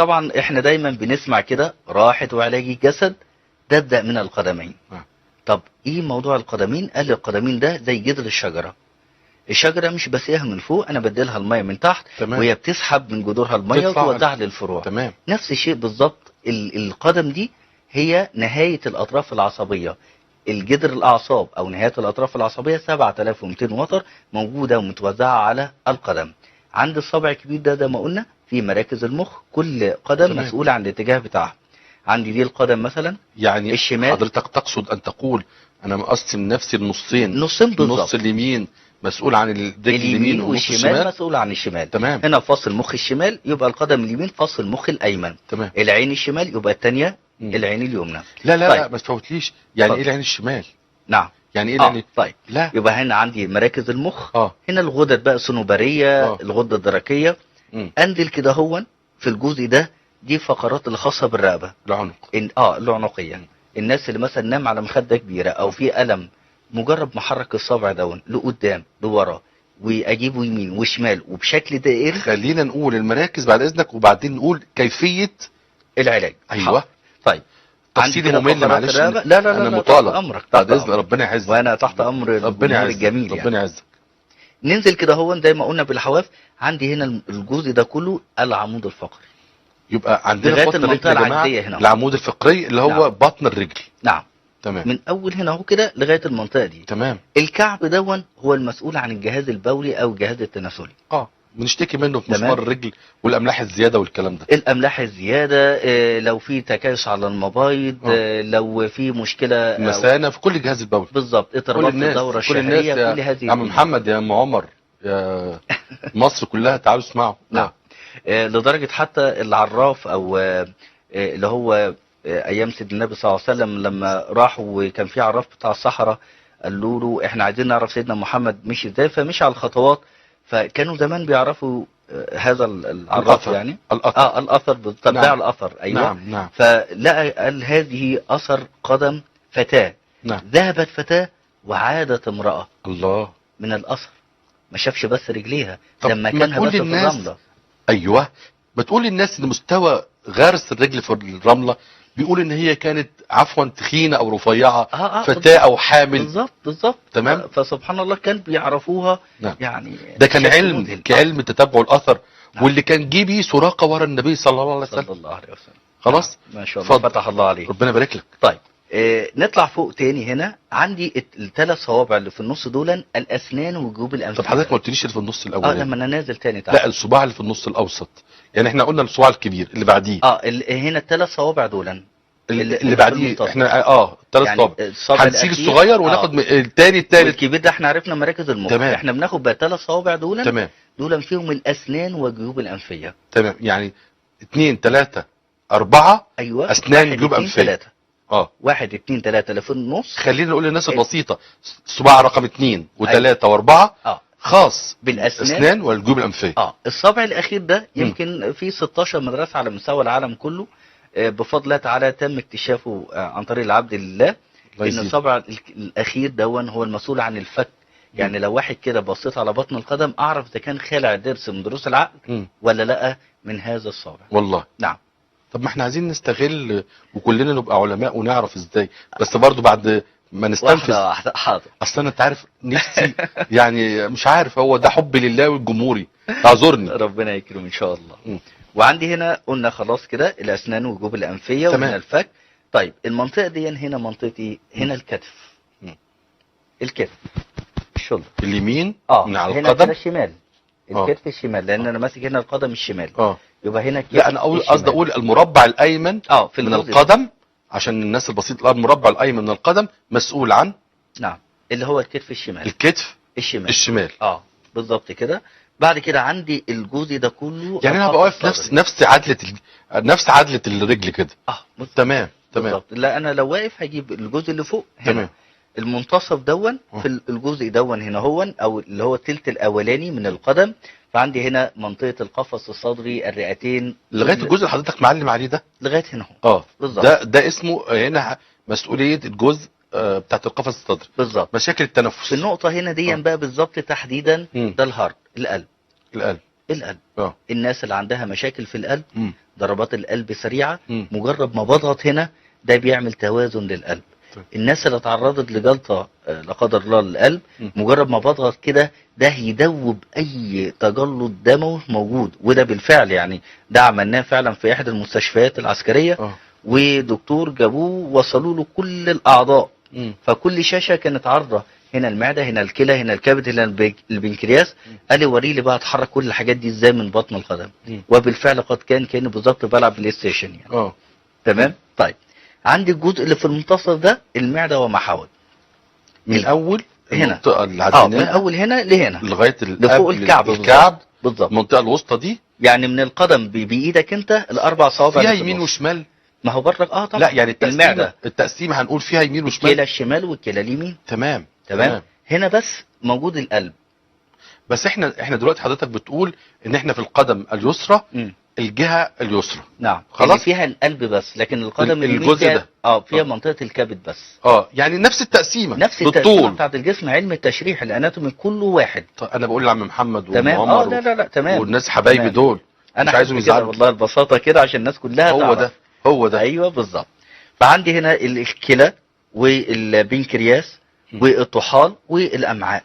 طبعا احنا دايما بنسمع كده راحة وعلاج الجسد تبدأ من القدمين. طب ايه موضوع القدمين؟ قال لي القدمين ده زي جذر الشجرة. الشجرة مش بسقيها من فوق، انا بديلها المية من تحت. تمام. وهي بتسحب من جذورها المية وتوزعها للفروع. تمام. نفس الشيء بالظبط. القدم دي هي نهاية الأطراف العصبية. الجذر الأعصاب أو نهاية الأطراف العصبية 7200 وتر موجودة ومتوزعة على القدم. عند الصابع الكبير ده ما قلنا في مراكز المخ، كل قدم تمام. مسؤولة عن الاتجاه بتاعها. عندي دي القدم مثلا يعني الشمال. حضرتك تقصد أن تقول أنا مقسم نفسي لنصين، نصين بالظبط. النص اليمين مسؤول عن الرجل اليمين والنص والشمال مسؤول عن الشمال. تمام. هنا فصل مخ الشمال يبقى القدم اليمين فصل مخ الأيمن. تمام. العين الشمال يبقى الثانية العين اليمنى. لا لا طيب. لا ما تفوتليش، يعني طيب. ايه العين الشمال؟ نعم. يعني ايه العين؟ طيب لا يبقى هنا عندي مراكز المخ. اه هنا الغدد بقى الصنوبرية، الغدة الدرقية. انزل كده هون في الجزء ده، دي فقرات الخاصة بالرقبة، العنق. العنقية. الناس اللي مثلا نام على مخدة كبيرة او في ألم، مجرد ما حرك الصابع دون لقدام لورا واجيبه يمين وشمال وبشكل دائري. خلينا نقول المراكز بعد اذنك وبعدين نقول كيفية العلاج. ايوه. طيب تفصيلي ممل معلش. لا لا لا انا لا مطالب. امرك بعد اذن ربنا يعزك. وانا تحت امر ربنا يعزك. الجميل ربنا يعزك. ننزل كده هو زي ما قلنا بالحواف. عندي هنا الجزء ده كله العمود الفقري. يبقى عندنا لغاية بطن الرجل المنطقة يا جماعه العجزية هنا. العمود الفقري اللي هو نعم. بطن الرجل. نعم. تمام. من اول هنا اهو كده لغايه المنطقه دي. تمام. الكعب دون هو المسؤول عن الجهاز البولي او الجهاز التناسلي. بنشتكي منه في مسمار الرجل والاملاح الزياده والكلام ده. الاملاح الزياده، لو في تكيس على المبايض، لو في مشكله مثانه في كل الجهاز البولي بالظبط، اضطرابات في الدوره الشهريه، كل هذه يا عم محمد يا ام عمر يا مصر كلها تعالوا اسمعوا. نعم. لدرجه حتى العراف او اللي هو ايام سيدنا النبي صلى الله عليه وسلم لما راحوا وكان في عراف بتاع الصحراء قالوا له احنا عايزين نعرف سيدنا محمد مشي ازاي، فمشي على الخطوات. فكانوا زمان بيعرفوا هذا العراف الأثر. يعني الاثر الاثر بالتبع. نعم. الاثر. ايوه. نعم نعم. فلقى قال هذه اثر قدم فتاه. نعم. ذهبت فتاه وعادت امراه. الله. من الاثر ما شافش بس رجليها طب لما كانها بس في الرمله. ايوه بتقول للناس ان مستوى غرس الرجل في الرمله بيقول ان هي كانت عفوا تخينه او رفيعه، فتاه او حامل. بالظبط بالظبط. تمام. فسبحان الله كان بيعرفوها. نعم. يعني ده كان علم كعلم تتبع الاثر. نعم. واللي كان جه بيه سراقه ورا النبي صلى الله عليه وسلم. صلى الله عليه وسلم. خلاص. نعم. ما شاء الله. فتح الله عليك. ربنا يبارك لك. طيب نطلع فوق تاني. هنا عندي الثلاث صوابع اللي في النص دول الاسنان والجيوب الانفيه. طب حضرتك ما قلتليش اللي في النص الاولاني. لما انا نازل تاني تحت. لا الصباع اللي في النص الاوسط، يعني احنا قلنا الصباع الكبير اللي بعديه. هنا الثلاث صوابع دول اللي بعديه احنا ثلاث يعني صوابع. هنسيب الصغير وناخد الثاني الثالث الكبير ده. احنا عرفنا مراكز المخ. تمام. احنا بناخد بقى ثلاث صوابع دول. تمام. دول فيهم الاسنان والجيوب الانفيه. تمام. يعني 2 3 4 ايوه اسنان جيوب انفيه. 1 2 3 اللي في النص. خلينا نقول للناس البسيطه صباع رقم 2 و3 و4 خاص بالاسنان والجيوب الانفيه. الصابع الاخير ده يمكن في 16 مدرسه على مستوى العالم كله بفضل الله تعالى تم اكتشافه عن طريق العبد لله. ان الصابع الاخير دون هو المسؤول عن الفك. يعني لو واحد كده بصيت على بطن القدم اعرف اذا كان خالع درس من دروس العقل ولا لا من هذا الصابع. والله. نعم. طب ما احنا عايزين نستغل وكلنا نبقى علماء ونعرف ازاي، بس برضو بعد ما نستنفذ. واحدة حاضر. اصل انت عارف نفسي يعني مش عارف، هو ده حب لله والجمهوري. اعذرني. ربنا يكرم ان شاء الله. وعندي هنا قلنا خلاص كده الاسنان والجيوب الانفيه وهنا الفك. طيب المنطقه دي هنا منطقه ايه؟ هنا الكتف. الكتف الشولدر اليمين من على هنا القدم. هنا الشمال. الكتف الشمال لان انا ماسك هنا القدم الشمال. يبقى هنا الكتف. لا انا قصدي اقول المربع الايمن في من القدم عشان الناس البسيطه. المربع الايمن من القدم مسؤول عن نعم اللي هو الكتف الشمال. الكتف الشمال بالظبط كده. بعد كده عندي الجزء ده كله يعني انا هبقى واقف نفس عدله الرجل كده. تمام تمام. لا انا لو واقف هجيب الجزء اللي فوق هنا. تمام. المنتصف دون في الجزء دون هنا هو او اللي هو الثلث الاولاني من القدم. فعندي هنا منطقه القفص الصدري، الرئتين لغايه الجزء اللي حضرتك معلم عليه ده لغايه هنا اهو. بالظبط. ده اسمه هنا مسؤوليه الجزء بتاعت القفص الصدري. بالظبط. مشاكل التنفس في النقطه هنا دي بقى بالظبط تحديدا ده الهارت القلب. القلب. الناس اللي عندها مشاكل في القلب، ضربات القلب سريعة، مجرد ما بضغط هنا ده بيعمل توازن للقلب. الناس اللي اتعرضت لجلطة لا قدر الله للقلب، مجرد ما بضغط كده ده يدوب اي تجلط دموي موجود، وده بالفعل يعني ده عملناه فعلا في احدى المستشفيات العسكرية. ودكتور جابوه وصلوا له كل الاعضاء، فكل شاشة كانت عارضة هنا المعدة، هنا الكلى، هنا الكبد، هنا البنكرياس. قال لي وري لي بقى اتحرك كل الحاجات دي ازاي من بطن القدم. وبالفعل قد كان بالظبط بلعب بلاي ستيشن يعني. تمام. طيب عندي الجزء اللي في المنتصف ده المعدة وما حول، من اول هنا المنطقة اللي عديناها من اول هنا لهنا لغاية لفوق الكعب بالظبط. المنطقة الوسطى دي يعني من القدم بايدك انت الاربع صوابع فيها يمين وشمال. ما هو برك طبعا. لا يعني التقسيمة هنقول فيها يمين وشمال، الكلى الشمال والكلى اليمين. تمام. هنا بس موجود القلب. بس احنا دلوقتي حضرتك بتقول ان احنا في القدم اليسرى، الجهة اليسرى. نعم. خلاص فيها القلب بس، لكن القدم الجزء فيها فيها منطقة الكبد بس. يعني نفس التقسيمة بالطول بتاعت الجسم. علم التشريح الاناتومي كله واحد. انا بقول لعم محمد ومعمر لا تمام، والناس حبايبي دول انا مش عايزهم يزعلوا والله البساطة كده عشان الناس كلها هو ده. ايوه بالظبط. فعندي هنا الكلى والبنكرياس والطحال والامعاء.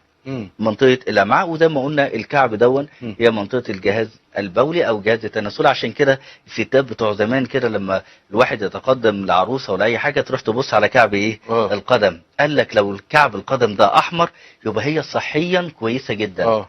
منطقة الامعاء، وده ما قلنا الكعب هي منطقة الجهاز البولي او جهاز التناسلي. عشان كده الستات بتوع زمان كده لما الواحد يتقدم لعروسة ولا اي حاجة تروح تبص على كعب القدم. قال لك لو الكعب القدم ده احمر يبقى هي صحيا كويسة جدا.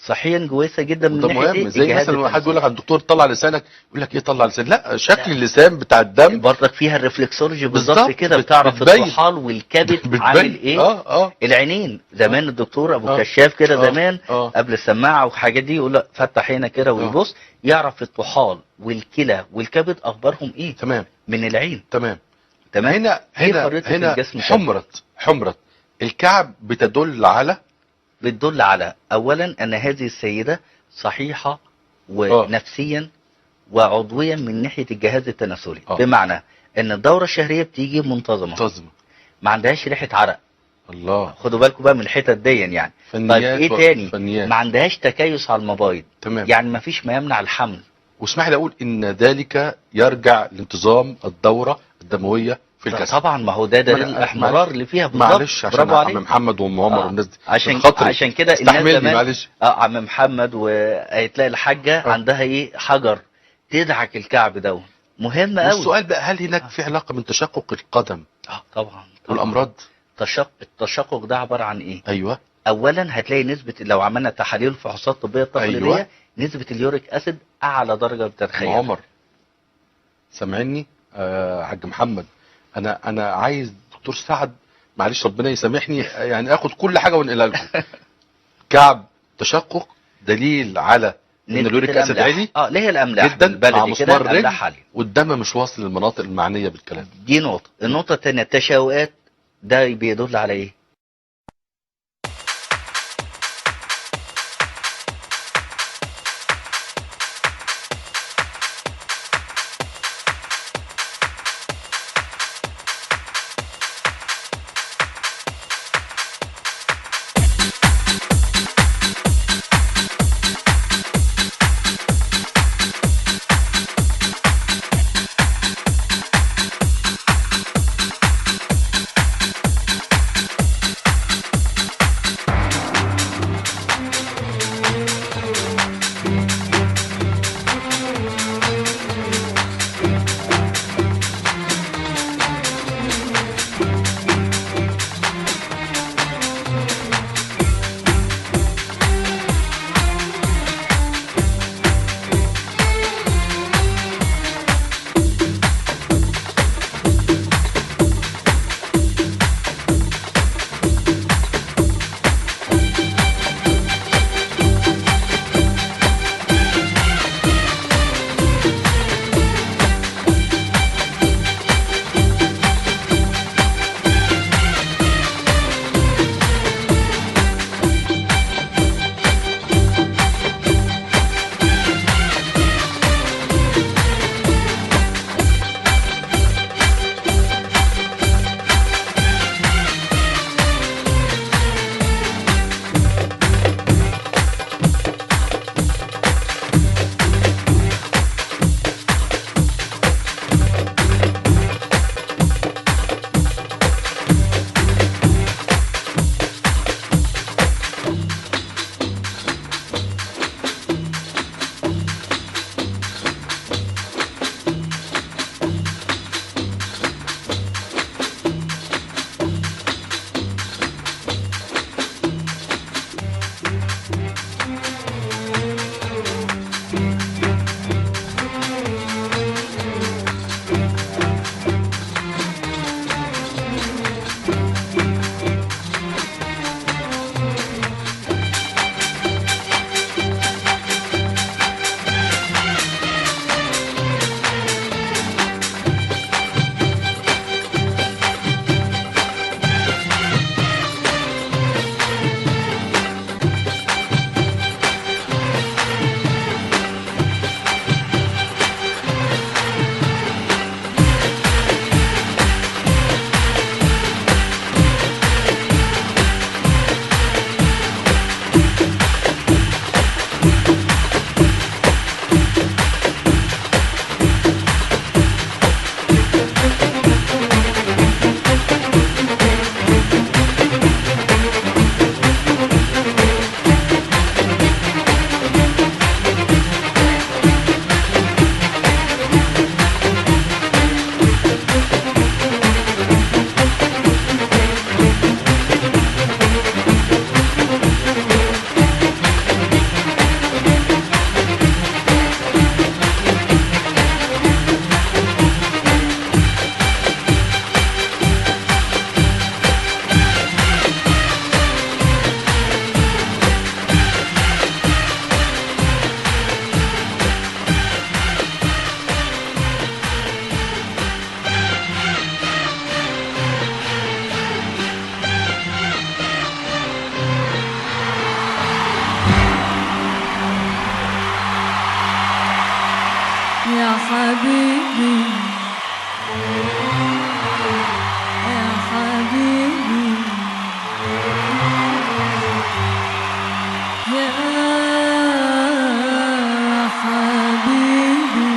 صحيا كويسه جدا من ناحيه زي مثلا لما حد يقول لك على الدكتور طلع لسانك، يقول لك ايه طلع لسان؟ لا، شكل اللسان بتاع الدم برضك فيها الرفلكسولوجي بالظبط كده، بتعرف الطحال والكبد عامل ايه. العينين زمان الدكتور ابو كشاف كده زمان قبل السماعه والحاجات دي يقول لك فتح هنا كده ويبص يعرف الطحال والكلى والكبد اخبارهم ايه. تمام. من العين. تمام. هنا حمرة الكعب بتدل على اولا ان هذه السيدة صحيحة ونفسيا وعضويا من ناحية الجهاز التناسلي. بمعنى ان الدورة الشهرية بتيجي منتظمة، ما عندهاش ريحة عرق. الله. خدوا بالكم بقى من الحتة دي يعني. طيب ايه تاني؟ ما عندهاش تكيس على المبايض. تمام. يعني ما فيش ما يمنع الحمل. واسمح لي اقول ان ذلك يرجع لانتظام الدورة الدموية في الجسد. طبعا ما هو ده الاحمرار اللي فيها بالظبط. معلش عشان عم محمد وام عمر والناس دي عشان كده الناس زمان معلش عم محمد وهتلاقي الحاجه عندها حجر تدعك الكعب مهم قوي. السؤال بقى، هل هناك في علاقه من تشقق القدم طبعا والامراض؟ التشقق ده عباره عن ايه؟ ايوه. اولا هتلاقي نسبه، لو عملنا تحاليل فحوصات طبيه تقليديه، نسبه اليوريك اسيد اعلى درجه بتتخيل. عمر سامعني حاج محمد، انا عايز دكتور سعد معلش ربنا يسامحني يعني اخد كل حاجه وانقلها لكم. كعب تشقق دليل على ان اليوريك اسيد عالي. ليه الاملاح جدا مع مسمار رجل، والدم مش واصل للمناطق المعنيه بالكلام. دي نقطه. النقطه الثانيه التشوقات، ده بيدل على ايه؟ يا حبيبي يا حبيبي يا حبيبي